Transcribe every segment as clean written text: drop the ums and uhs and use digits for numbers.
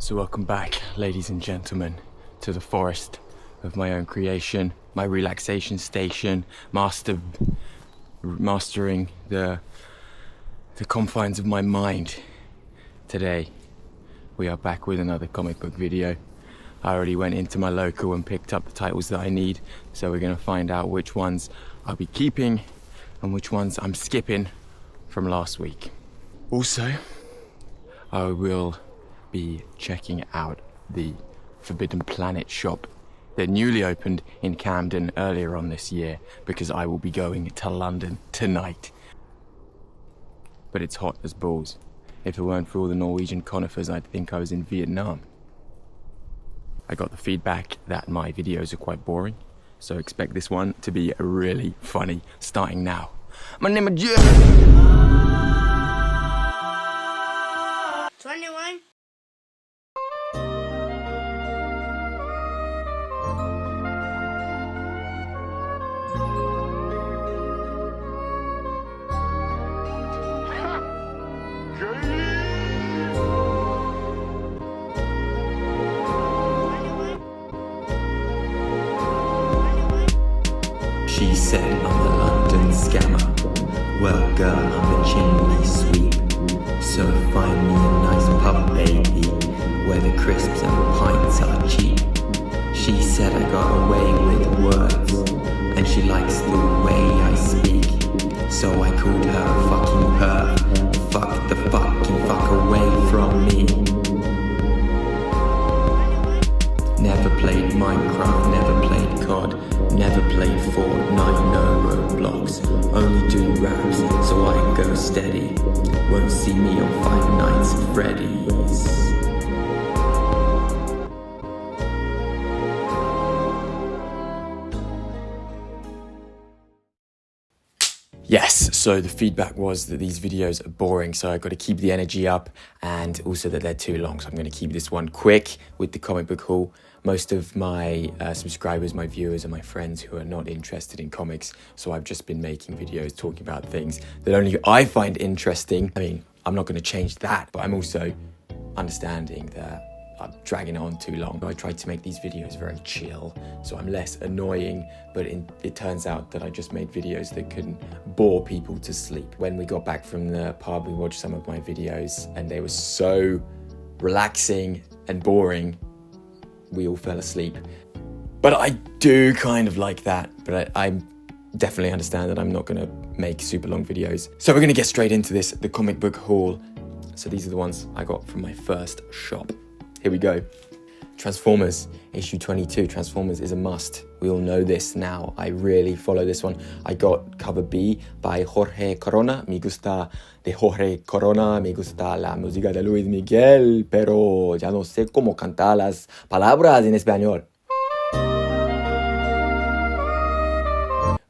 So welcome back, ladies and gentlemen, to the forest of my own creation, my relaxation station, mastering the confines of my mind. Today, we are back with another comic book video. I already went into my local and picked up the titles that I need, so we're gonna find out which ones I'll be keeping and which ones I'm skipping from last week. Also, I will be checking out the Forbidden Planet shop that newly opened in Camden earlier on this year, because I will be going to London tonight. But it's hot as balls. If it weren't for all the Norwegian conifers, I'd think I was in Vietnam. I got the feedback that my videos are quite boring, so expect this one to be really funny, starting now. My name is Jeff. 21. She said I'm a London scammer. Well girl, I'm a chimney sweep. So find me a nice pub, baby, where the crisps and pints are cheap. She said I got away with words, and she likes the way I speak. So I called her a fucking perv. Fuck the fucking fuck away from me. Never played Minecraft, never played COD, never played Fortnite, no Roblox. Only do raps, so I go steady. Won't see me on Five Nights at Freddy's. Yes, so the feedback was that these videos are boring, so I've got to keep the energy up, and also that they're too long, so I'm going to keep this one quick with the comic book haul. Most of my subscribers, my viewers, are my friends who are not interested in comics, so I've just been making videos talking about things that only I find interesting. I mean, I'm not going to change that, but I'm also understanding that I'm dragging it on too long. I tried to make these videos very chill, so I'm less annoying, but it turns out that I just made videos that couldn't bore people to sleep. When we got back from the pub, we watched some of my videos, and they were so relaxing and boring, we all fell asleep. But I do kind of like that, but I definitely understand that I'm not gonna make super long videos. So we're gonna get straight into this, the comic book haul. So these are the ones I got from my first shop. Here we go. Transformers, issue 22. Transformers is a must. We all know this now. I really follow this one. I got cover B by Jorge Corona. Me gusta de Jorge Corona. Me gusta la música de Luis Miguel, pero ya no sé cómo cantar las palabras en español.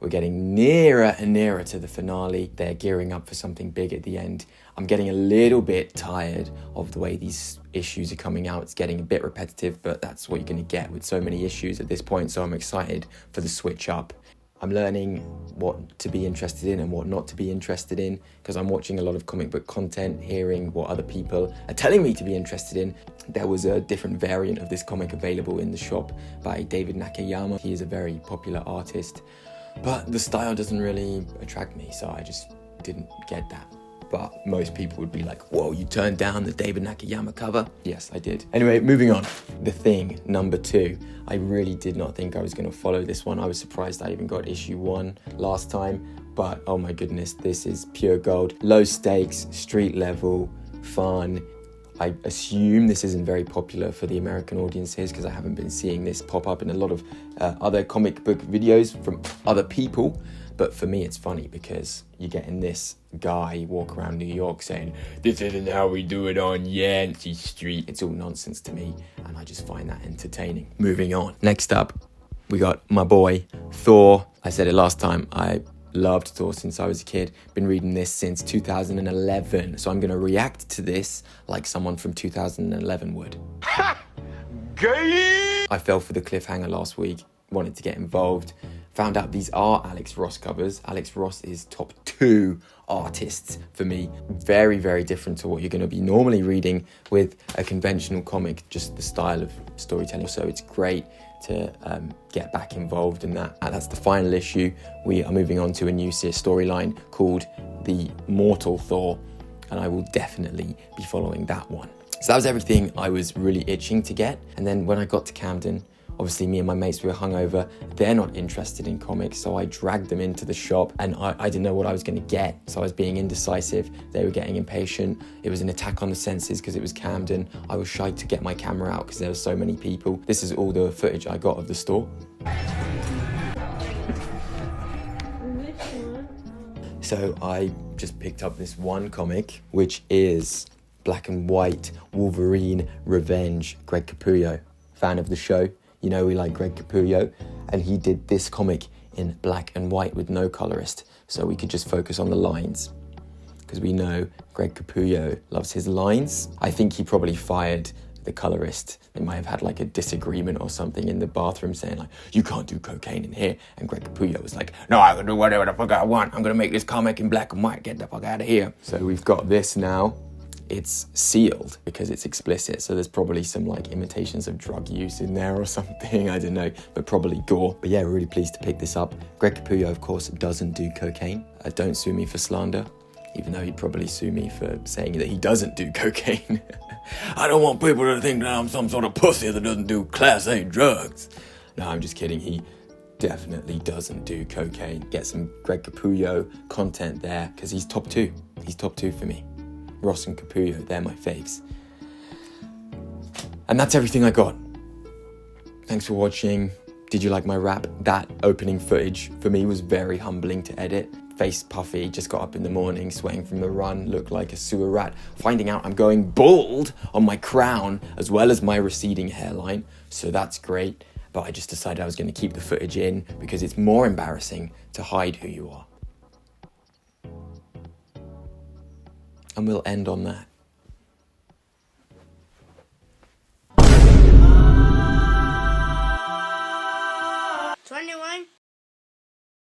We're getting nearer and nearer to the finale. They're gearing up for something big at the end. I'm getting a little bit tired of the way these issues are coming out. It's getting a bit repetitive, but that's what you're going to get with so many issues at this point, so I'm excited for the switch up. I'm learning what to be interested in and what not to be interested in, because I'm watching a lot of comic book content, hearing what other people are telling me to be interested in. There was a different variant of this comic available in the shop by David Nakayama. He is a very popular artist, but the style doesn't really attract me, so I just didn't get that. But most people would be like, whoa, you turned down the David Nakayama cover? Yes, I did. Anyway, moving on. The Thing, number 2. I really did not think I was going to follow this one. I was surprised I even got issue 1 last time. But oh my goodness, this is pure gold. Low stakes, street level, fun. I assume this isn't very popular for the American audiences, because I haven't been seeing this pop up in a lot of other comic book videos from other people. But for me, it's funny because you're getting this guy walk around New York saying, "This isn't how we do it on Yancey Street." It's all nonsense to me, and I just find that entertaining. Moving on. Next up, we got my boy, Thor. I said it last time, I loved Thor since I was a kid. Been reading this since 2011, so I'm going to react to this like someone from 2011 would. Ha! Gay! I fell for the cliffhanger last week, wanted to get involved. Found out these are Alex Ross covers. Alex Ross is top 2 artists for me. Very, very different to what you're going to be normally reading with a conventional comic, just the style of storytelling. So it's great to get back involved in that. That's the final issue. We are moving on to a new storyline called The Mortal Thor, and I will definitely be following that one. So that was everything I was really itching to get. And then when I got to Camden, obviously me and my mates, we were hungover. They're not interested in comics, so I dragged them into the shop, and I didn't know what I was going to get. So I was being indecisive. They were getting impatient. It was an attack on the senses because it was Camden. I was shy to get my camera out because there were so many people. This is all the footage I got of the store. So I just picked up this one comic, which is Black and White Wolverine Revenge, Gregg Capullo. Fan of the show, you know we like Gregg Capullo, and he did this comic in black and white with no colorist, so we could just focus on the lines, because we know Gregg Capullo loves his lines. I think he probably fired the colorist. They might have had like a disagreement or something in the bathroom saying like, you can't do cocaine in here, and Gregg Capullo was like, no, I can do whatever the fuck I want. I'm gonna make this comic in black and white, get the fuck out of here. So we've got this now. It's sealed because it's explicit, so there's probably some like imitations of drug use in there or something, I don't know, but probably gore. But yeah, we're really pleased to pick this up. Gregg Capullo, of course, doesn't do cocaine. Don't sue me for slander, even though he'd probably sue me for saying that he doesn't do cocaine. I don't want people to think that I'm some sort of pussy that doesn't do Class A drugs. No, I'm just kidding. He definitely doesn't do cocaine. Get some Gregg Capullo content there, because he's top 2. He's top 2 for me. Ross and Capullo, they're my faves. And that's everything I got. Thanks for watching. Did you like my rap? That opening footage for me was very humbling to edit. Face puffy, just got up in the morning, sweating from the run, looked like a sewer rat. Finding out I'm going bald on my crown as well as my receding hairline, so that's great. But I just decided I was going to keep the footage in because it's more embarrassing to hide who you are. And we'll end on that.